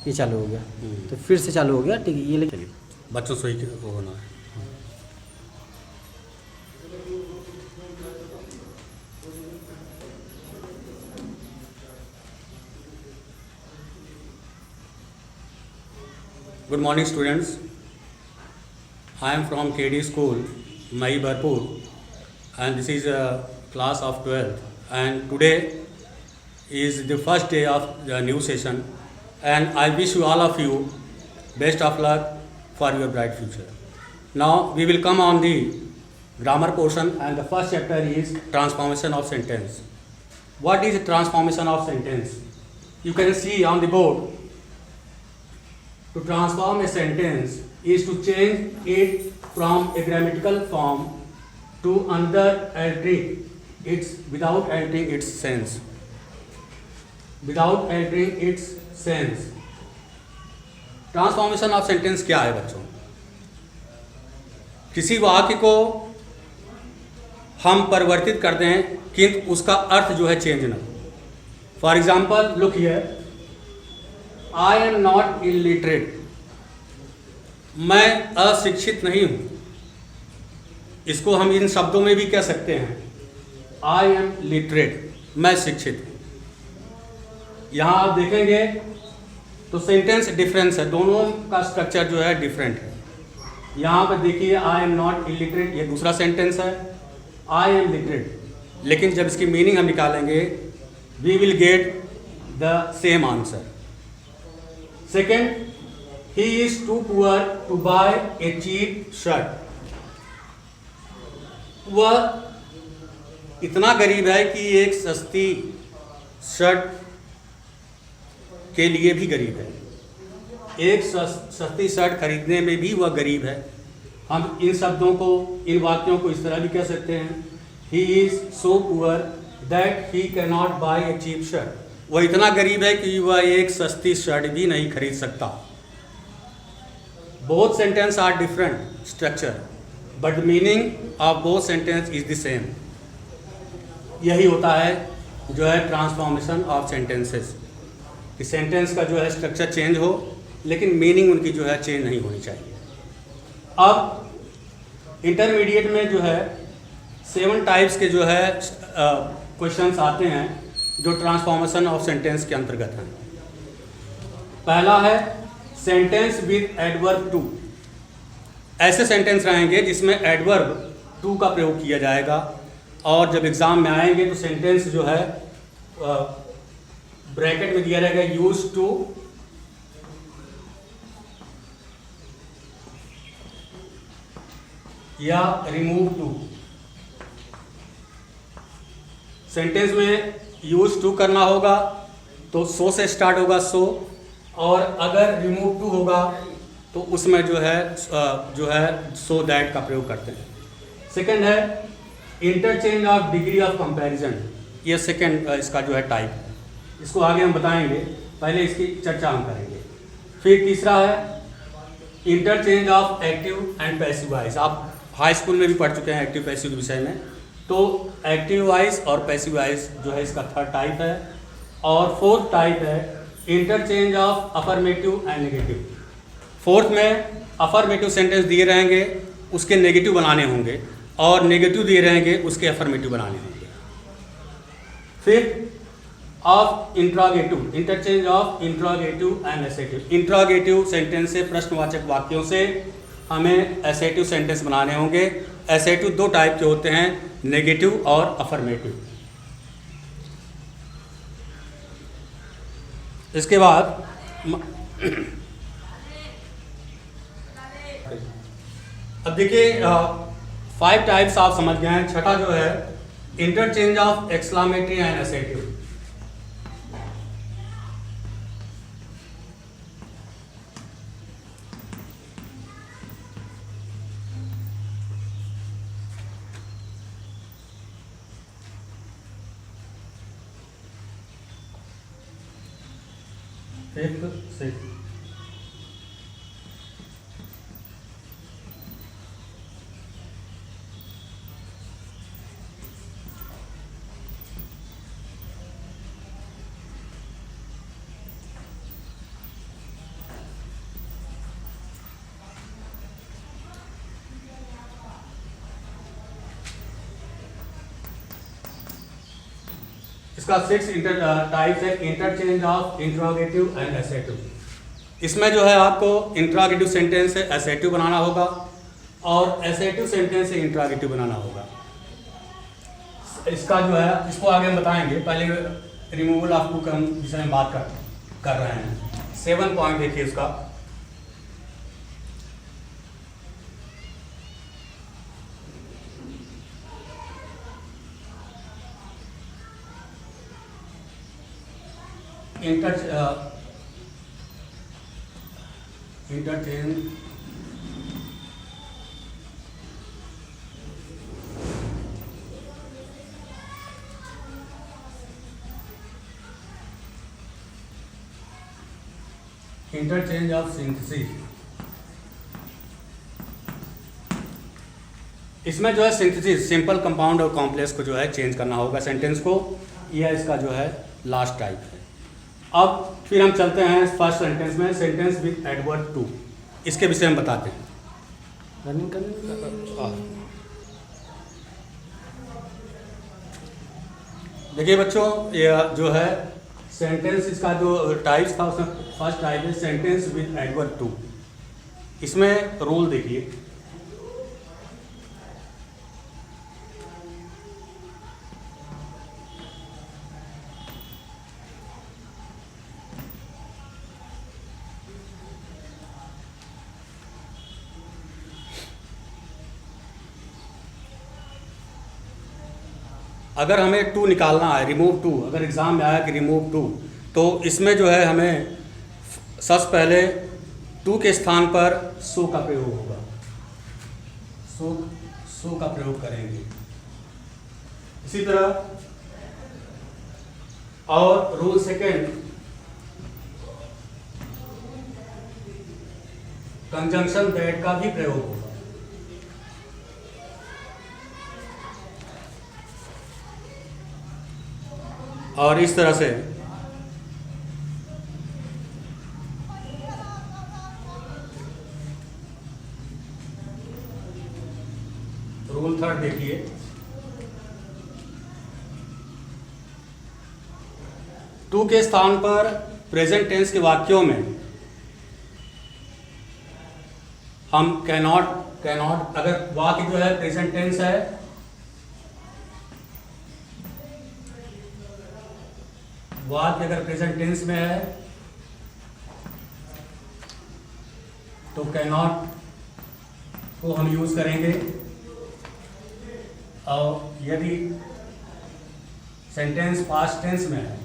ये चालू हो गया, तो फिर से चालू हो गया। ठीक है, ये लेकिन बच्चों से ही वो होना है। Good morning, students. I am from KD School, Mai Barpur, and this is a class of 12th. And today is the first day of the new session, and I wish you all of you best of luck for your bright future. Now we will come on the grammar portion, and the first chapter is transformation of sentence. What is transformation of sentence? You can see on the board. To transform a sentence is to change it from a grammatical form to another without altering its sense. Without altering its sense. Transformation of sentence क्या है बच्चों? किसी वाक्य को हम परिवर्तित कर दें किंतु उसका अर्थ जो है चेंज ना हो। For example look here, I am not illiterate. मैं अशिक्षित नहीं हूं। इसको हम इन शब्दों में भी कह सकते हैं, I am literate, मैं शिक्षित हूं। यहां आप देखेंगे तो सेंटेंस डिफरेंस है, दोनों का स्ट्रक्चर जो है डिफरेंट है। यहां पर देखिए I am not illiterate, ये दूसरा सेंटेंस है, I am literate, लेकिन जब इसकी मीनिंग हम निकालेंगे we will get the same answer. Second, he is too poor to buy a cheap shirt. वह इतना गरीब है कि एक सस्ती शर्ट के लिए भी गरीब है। एक सस्ती शर्ट खरीदने में भी वह गरीब है। हम इन शब्दों को, इन वाक्यों को इस तरह भी कह सकते हैं, he is so poor that he cannot buy a cheap shirt. वह इतना गरीब है कि वह एक सस्ती शर्ट भी नहीं खरीद सकता। Both sentence are different structure but the meaning of both sentence is the same. यही होता है जो है ट्रांसफॉर्मेशन ऑफ सेंटेंसेस, कि सेंटेंस का जो है स्ट्रक्चर चेंज हो लेकिन मीनिंग उनकी जो है चेंज नहीं होनी चाहिए। अब इंटरमीडिएट में जो है 7 टाइप्स के जो है क्वेश्चंस आते हैं जो ट्रांसफॉर्मेशन ऑफ सेंटेंस के अंतर्गत हैं। पहला है सेंटेंस विद एडवर्ब टू। ऐसे सेंटेंस रहेंगे जिसमें एडवर्ब टू का प्रयोग किया जाएगा, और जब एग्जाम में आएंगे तो सेंटेंस जो है ब्रैकेट में दिया रहेगा यूज टू या रिमूव टू। सेंटेंस में यूज टू करना होगा तो सो से स्टार्ट होगा सो, और अगर रिमूव टू होगा तो उसमें जो है सो दैट का प्रयोग करते हैं। सेकंड है interchange of degree of comparison. ये सेकंड इसका जो है टाइप है, इसको आगे हम बताएंगे, पहले इसकी चर्चा हम करेंगे। फिर तीसरा है interchange of active and passive voice. आप हाई स्कूल में भी पढ़ चुके हैं एक्टिव पैसिव के विषय में, तो एक्टिव वॉइस और पैसिव वॉइस जो है इसका थर्ड टाइप है। और फोर्थ टाइप है interchange of affirmative and negative. Fourth में अफर्मेटिव सेंटेंस दिए रहेंगे, उसके नेगेटिव बनाने होंगे, और नेगेटिव दिए रहेंगे, उसके अफर्मेटिव बनाने होंगे। Fifth of interrogative, interchange of interrogative and assertive. Interrogative sentence से, प्रश्नवाचक वाक्यों से हमें एसेटिव सेंटेंस बनाने होंगे। एसेटिव 2 टाइप के होते हैं, नेगेटिव और अफर्मेटिव। इसके बाद अब देखिए 5 टाइप्स आप समझ गए हैं। छठा जो है interchange of exclamatory and assertive. Fifth sixth इसका 6 टाइप्स है, interchange of interrogative and assertive. इसमें जो है आपको इंट्रोगेटिव सेंटेंस से एसेटिव बनाना होगा और एसेटिव सेंटेंस से इंट्रोगेटिव बनाना होगा। इसका जो है, इसको आगे हम बताएंगे, पहले रिमूवल ऑफ टू का विषय में बात कर रहे हैं। 7 पॉइंट देखिए इसका। Interchange interchange of synthesis. इसमें जो है सिंथेसिस, सिंपल, कंपाउंड और कॉम्प्लेक्स को जो है चेंज करना होगा सेंटेंस को। यह इसका जो है लास्ट टाइप है। अब फिर हम चलते हैं फर्स्ट सेंटेंस में, सेंटेंस विद एडवर्ब टू। इसके विषय में बताते हैं। रनिंग करने देखिए बच्चों, यह जो है सेंटेंस, इसका जो टाइप्स था उसमें फर्स्ट टाइप है सेंटेंस विद एडवर्ब टू। इसमें रूल देखिए, अगर हमें टू निकालना है, रिमूव टू, अगर एग्जाम में आया कि रिमूव टू, तो इसमें जो है हमें सबसे पहले टू के स्थान पर सो का प्रयोग होगा। सो का प्रयोग करेंगे। इसी तरह और रूल सेकेंड, कंजंक्शन दैट का भी प्रयोग होगा। और इस तरह से रूल थर्ड देखिए, टू के स्थान पर प्रेजेंट टेंस के वाक्यों में हम कैनॉट, अगर वाक्य जो है प्रेजेंट टेंस है, वाक्य अगर प्रेजेंट टेंस में है तो कैनॉट को हम यूज करेंगे। और यदि सेंटेंस पास्ट टेंस में है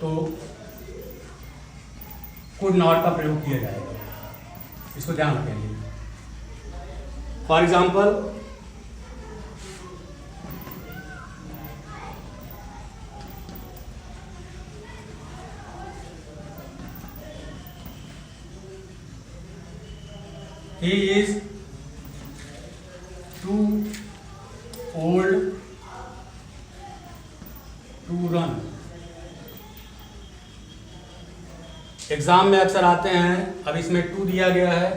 तो कुड नॉट का प्रयोग किया जाएगा। इसको ध्यान रखेंगे। For example, he is too old to run। Exam में अक्सर आते हैं। अब इसमें टू दिया गया है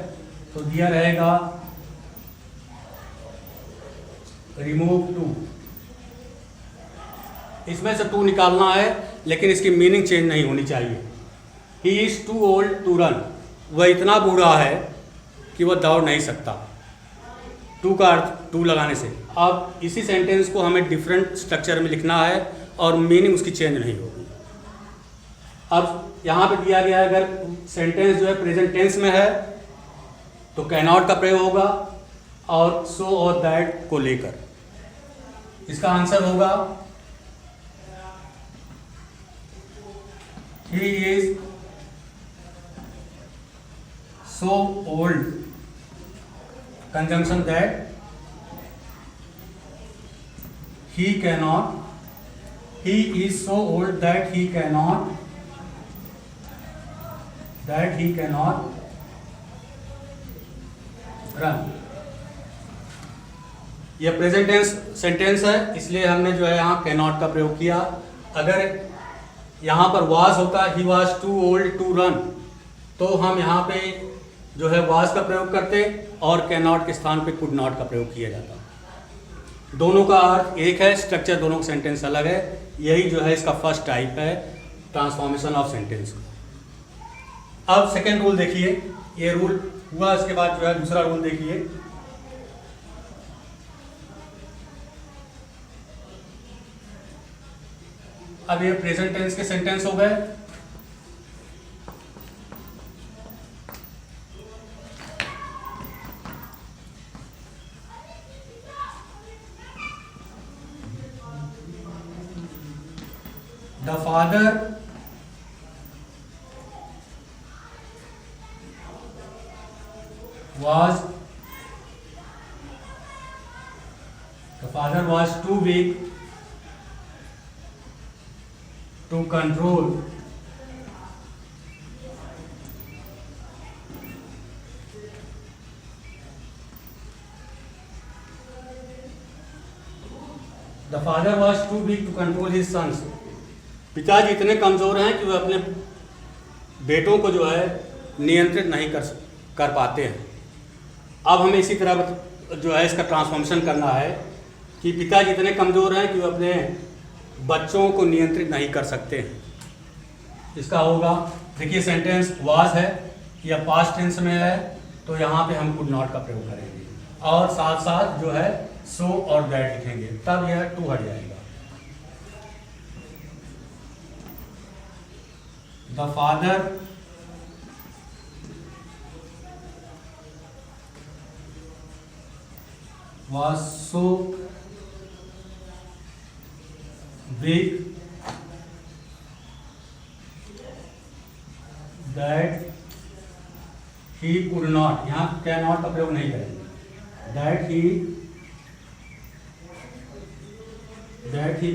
तो दिया रहेगा रिमूव टू। इसमें से टू निकालना है, लेकिन इसकी मीनिंग चेंज नहीं होनी चाहिए। He is too old to run, वह इतना बूढ़ा है कि वह दौड़ नहीं सकता। टू का अर्थ टू लगाने से। अब इसी सेंटेंस को हमें डिफरेंट स्ट्रक्चर में लिखना है और मीनिंग उसकी चेंज नहीं होगी। अब यहाँ पे दिया गया है, अगर सेंटेंस जो है प्रेजेंट टेंस में है तो कैनॉट का प्रयोग होगा और सो और दैट को लेकर। इसका आंसर होगा ही is so old, conjunction that he cannot, he is so old that he cannot run। यह प्रेजेंट टेंस सेंटेंस है, इसलिए हमने जो है यहाँ कैनॉट का प्रयोग किया। अगर यहाँ पर वाज होता he was too old to run, तो हम यहाँ पे जो है वाज का प्रयोग करते और कैन नॉट के स्थान पे कुड नॉट का प्रयोग किया जाता है। दोनों का अर्थ एक है, स्ट्रक्चर दोनों का सेंटेंस अलग है। यही जो है इसका फर्स्ट टाइप है ट्रांसफॉर्मेशन ऑफ सेंटेंस। अब सेकेंड रूल देखिए, ये रूल हुआ, इसके बाद जो है दूसरा रूल देखिए। अब ये प्रेजेंट टेंस के सेंटेंस हो गए। The father was too weak to control his sons। पिताजी इतने कमजोर हैं कि वे अपने बेटों को जो है नियंत्रित नहीं कर पाते हैं। अब हमें इसी तरह जो है इसका ट्रांसफॉर्मेशन करना है कि पिताजी इतने कमजोर हैं कि वे अपने बच्चों को नियंत्रित नहीं कर सकते हैं। इसका होगा, देखिए सेंटेंस वाज है या पास्ट टेंस में है, तो यहाँ पे हम कुड नॉट का प्रयोग करेंगे और साथ साथ जो है सो और दैट लिखेंगे, तब यह टू हट जाएगा। The father was so big that he could not, यहाँ कैन नॉट का प्रयोग नहीं करेंगे, that he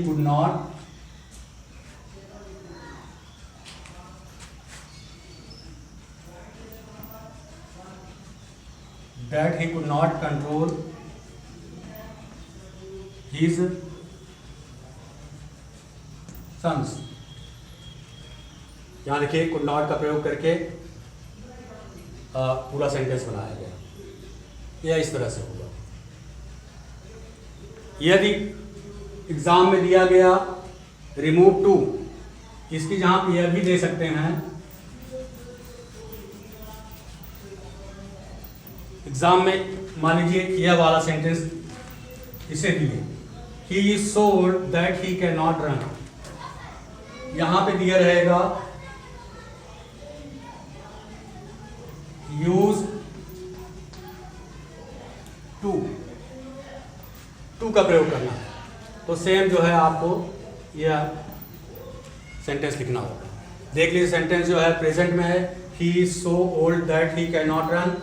could not control his sons। यहाँ देखिए कुड नॉट का प्रयोग करके पूरा सेंटेंस बनाया गया। यह इस तरह से होगा। यदि एग्जाम में दिया गया रिमूव टू, इसकी जहां पे यह भी दे सकते हैं, एग्जाम में मान लीजिए यह वाला सेंटेंस इसे दिए, ही is so old that he can not run, यहां पे दिया रहेगा यूज टू का प्रयोग करना है। तो सेम जो है आपको यह सेंटेंस लिखना होगा। देख लीजिए सेंटेंस जो है प्रेजेंट में है, he is so old that he can not run,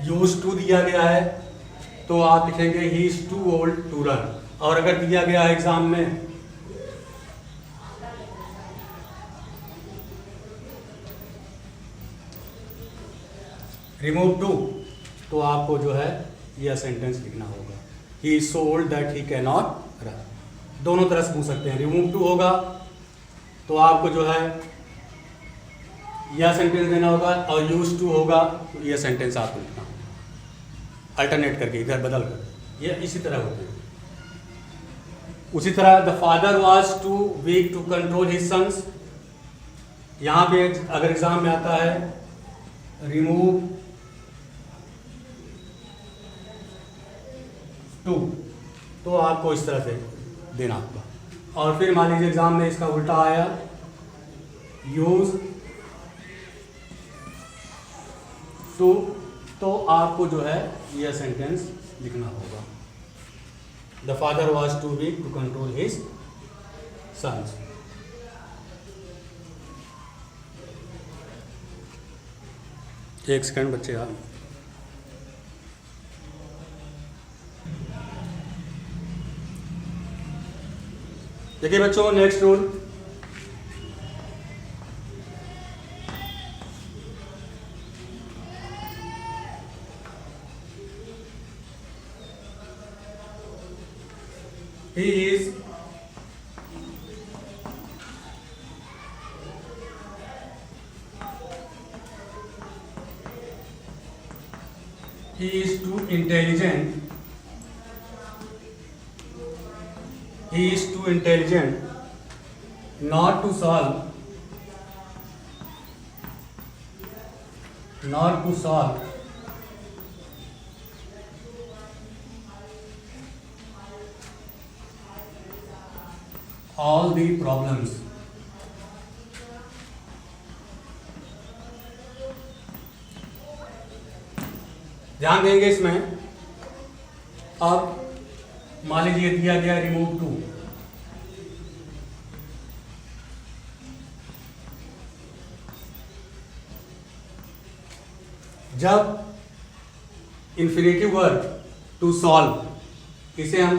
use too दिया गया है तो आप लिखेंगे he is too old to run. और अगर दिया गया है एग्जाम में रिमूव टू, तो आपको जो है यह सेंटेंस लिखना होगा, ही is so old that he can not run. दोनों तरह से पूछ सकते हैं। रिमूव टू होगा तो आपको जो है यह सेंटेंस देना होगा, और यूज टू होगा तो यह सेंटेंस आपको लिखना होगा, अल्टरनेट करके इधर बदल कर। यह इसी तरह होते हैं। उसी तरह the father was too weak to control his sons, यहाँ पे अगर एग्जाम में आता है रिमूव टू, तो आपको इस तरह से देना होगा। और फिर मान लीजिए एग्जाम में इसका उल्टा आया यूज टू, तो आपको जो है यह सेंटेंस लिखना होगा, the father was too weak to control his sons. एक सेकंड बच्चे आप, देखिए बच्चों next rule, he is he is too intelligent, he is too intelligent not to solve all the problems. ध्यान देंगे इसमें। अब मान लीजिए दिया गया रिमूव टू, जब इंफिनिटिव वर्ब टू सॉल्व, इसे हम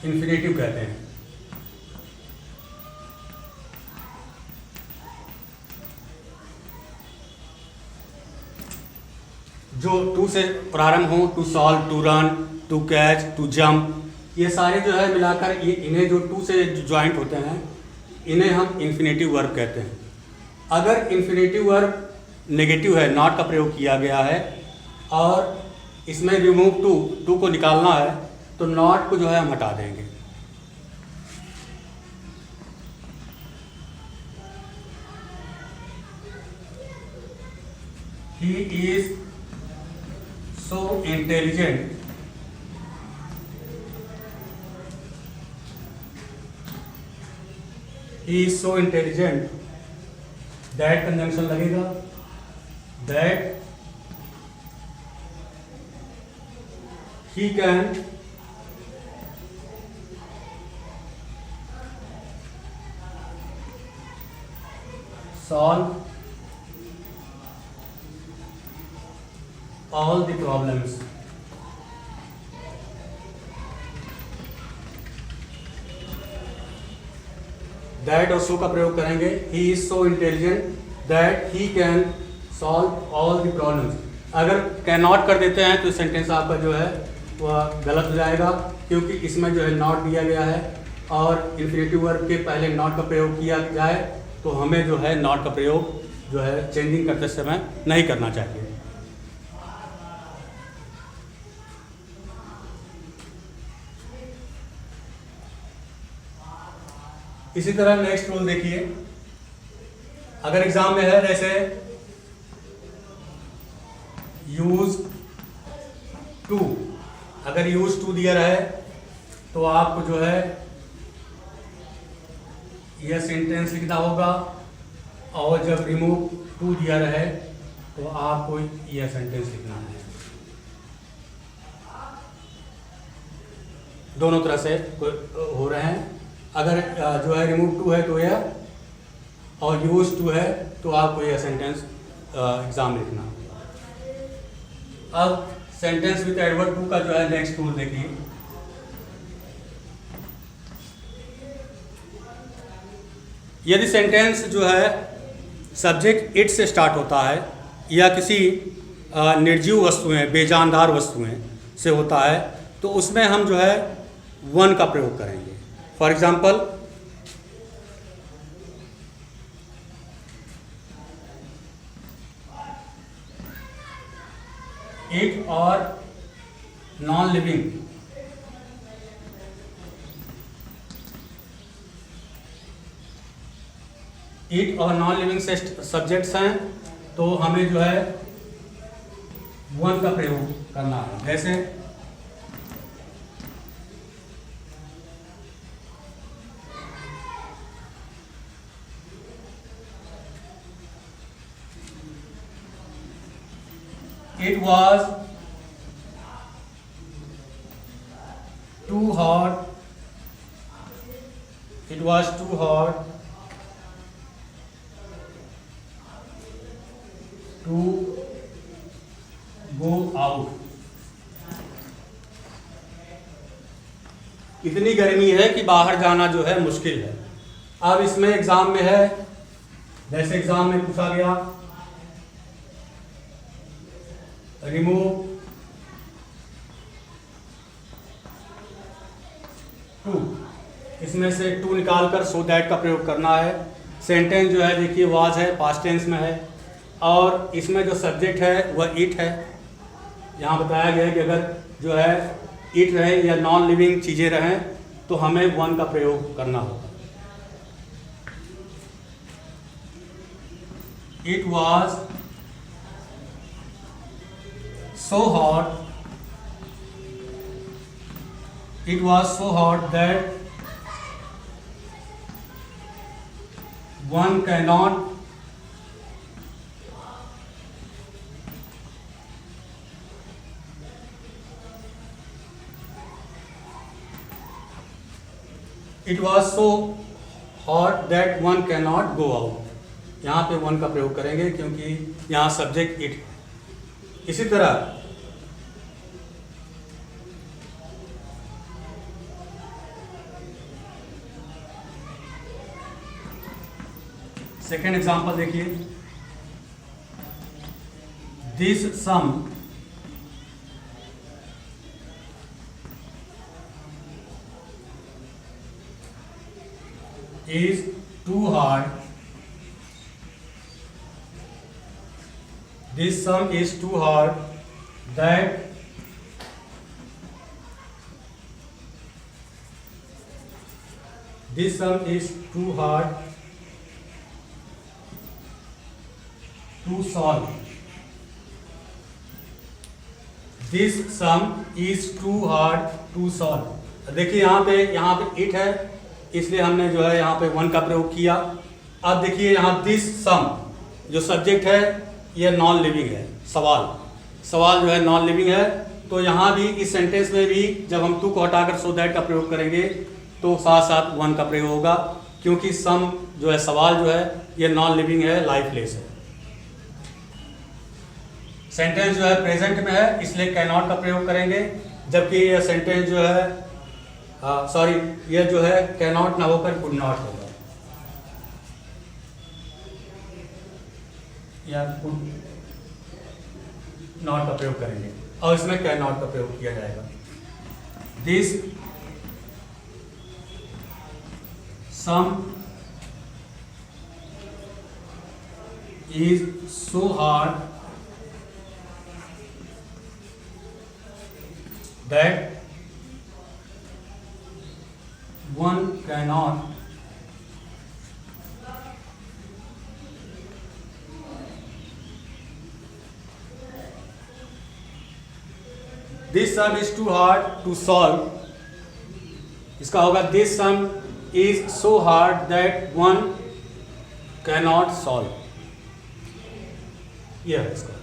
इंफिनिटिव कहते हैं। जो टू से प्रारंभ हो, to solve, to run, to catch, to jump, ये सारे जो है मिलाकर ये इन्हें जो टू से ज्वाइंट होते हैं इन्हें हम इन्फिनेटिव वर्ब कहते हैं। अगर इन्फिनेटिव वर्ब नेगेटिव है, नॉट का प्रयोग किया गया है और इसमें रिमूव टू को निकालना है तो नॉट को जो है हम हटा देंगे। He is so intelligent that conjunction लगेगा, that he can solve all the problems. That और so का प्रयोग करेंगे। He is so intelligent that he can solve all the problems. अगर cannot कर देते हैं तो सेंटेंस आपका जो है वह गलत हो जाएगा, क्योंकि इसमें जो है नॉट दिया गया है और इन्फिनेटिव वर्ब के पहले नॉट का प्रयोग किया जाए तो हमें जो है नॉट का प्रयोग जो है चेंजिंग करते समय नहीं करना चाहिए। इसी तरह नेक्स्ट रूल देखिए। अगर एग्जाम में है जैसे यूज टू, अगर यूज टू दिया रहे तो आपको जो है यह सेंटेंस लिखना होगा, और जब रिमूव टू दिया रहे तो आपको यह सेंटेंस लिखना है। दोनों तरह से हो रहे हैं। अगर जो है रिमूव टू है तो यह, और यूज टू है तो आपको यह सेंटेंस एग्जाम लिखना। अब सेंटेंस विद एडवर्ब टू का जो है नेक्स्ट रूल देखिए। यदि सेंटेंस जो है सब्जेक्ट इट से स्टार्ट होता है या किसी निर्जीव वस्तुएं, बेजानदार वस्तुएं से होता है तो उसमें हम जो है वन का प्रयोग करेंगे। फॉर एग्जाम्पल इट और नॉन लिविंग, इट और नॉन लिविंग से सब्जेक्ट्स हैं तो हमें जो है वन का प्रयोग करना है। जैसे it was too hot, it was too hot to go out. इतनी गर्मी है कि बाहर जाना जो है मुश्किल है। अब इसमें एग्जाम में है, जैसे एग्जाम में पूछा गया रिमूव टू, इसमें से टू निकालकर सो दैट का प्रयोग करना है। सेंटेंस जो है देखिए वाज है, पास्ट टेंस में है, और इसमें जो सब्जेक्ट है वह इट है यहाँ बताया गया है कि अगर जो है इट रहे या नॉन लिविंग चीज़ें रहें तो हमें वन का प्रयोग करना होगा। It was so hot, it was so hot that one cannot it was so hot that one cannot go out। यहाँ पे वन का प्रयोग करेंगे क्योंकि यहाँ सब्जेक्ट इट। इसी तरह सेकेंड एग्जांपल देखिए, this sum is too hard, this sum is too hard that this sum is too hard to solve। this sum is too hard to solve। देखिए यहाँ पे इट है, इसलिए हमने जो है यहाँ पे वन का प्रयोग किया। अब देखिए यहाँ दिस सम जो सब्जेक्ट है ये नॉन लिविंग है, सवाल जो है नॉन लिविंग है, तो यहाँ भी इस सेंटेंस में भी जब हम टू को हटाकर सो दैट का प्रयोग करेंगे तो साथ साथ वन का प्रयोग होगा, क्योंकि सम जो है सवाल जो है ये नॉन लिविंग है, लाइफलेस है। सेंटेंस जो है प्रेजेंट में है इसलिए कैन नॉट का प्रयोग करेंगे, जबकि ये सेंटेंस जो है ये जो है कैन नॉट ना होकर कुड नॉट होगा या कुड नॉट का प्रयोग करेंगे और इसमें कैन नॉट का प्रयोग किया जाएगा। This sum is so hard that one cannot this sum is too hard to solve। इसका होगा this sum is so hard that one cannot solve। यह है इसका।